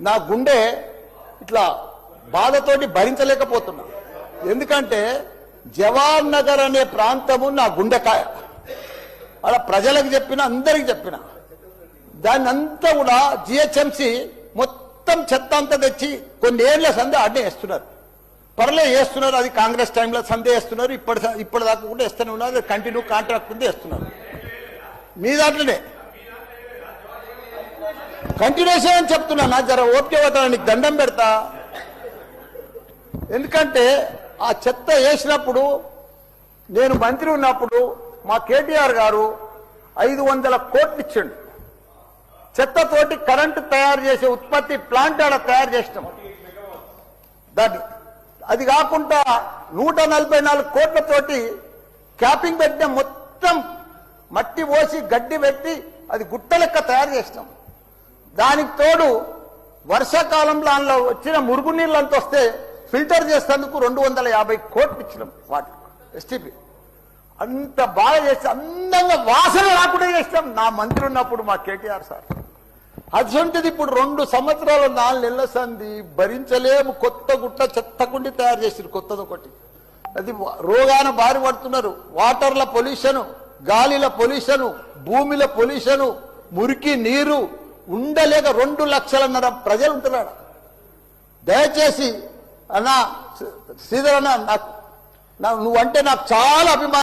నా గుండె ఇట్లా బాధతోటి భరించలేకపోతున్నా. ఎందుకంటే జవహర్ నగర్ అనే ప్రాంతము నా గుండెకాయ. అలా ప్రజలకు చెప్పిన, అందరికి చెప్పిన, దాన్ని అంతా కూడా జిహెచ్ఎంసీ మొత్తం చెత్త అంతా తెచ్చి కొన్ని ఏళ్ల సందే అడ్డే వేస్తున్నారు. పర్లే వేస్తున్నారు, అది కాంగ్రెస్ టైంలో సందే వేస్తున్నారు, ఇప్పటిదాకా కూడా వేస్తూనే ఉన్నారు. కంటిన్యూ కాంట్రాక్ట్ ఉంది వేస్తున్నారు. మీ దాంట్లోనే కంటిన్యూషన్ అని చెప్తున్నా. నా జర ఓపిక పడతాను, నీకు దండం పెడతా. ఎందుకంటే ఆ చెత్త వేసినప్పుడు, నేను మంత్రి ఉన్నప్పుడు మా కేటీఆర్ గారు 500 కోట్లు ఇచ్చిండు. చెత్తతోటి కరెంటు తయారు చేసే ఉత్పత్తి ప్లాంట్ ఆడ తయారు చేసినాం. దాన్ని అది కాకుండా 144 కోట్లతోటి క్యాపింగ్ పెట్టిన, మొత్తం మట్టి పోసి గడ్డి పెట్టి అది గుట్ట లెక్క తయారు చేసినాం. దానికి తోడు వర్షాకాలంలో అందులో వచ్చిన మురుగునీళ్ళంతా వస్తే ఫిల్టర్ చేసేందుకు 250 కోట్లు ఇచ్చినాం. వాటి ఎస్టీపీ అంత బాగా చేసి అందంగా వాసన రాకుండా చేసినాం నా మంత్రి ఉన్నప్పుడు మా కేటీఆర్ సార్. అటువంటిది ఇప్పుడు 2 సంవత్సరాలు 4 నెలల సంది భరించలేము. కొత్త గుట్ట చెత్తకుండి తయారు చేసిరు, కొత్తది ఒకటి. అది రోగాన బారి పడుతున్నారు. వాటర్ల పొల్యూషన్, గాలిల పొల్యూషన్, భూమిల పొల్యూషన్, మురికి నీరు ఉండలేక 2 లక్షలన్నర ప్రజలు ఉంటున్నాడు. దయచేసి అన్నా శ్రీధర్ అన్న, నువ్వంటే నాకు చాలా అభిమానం.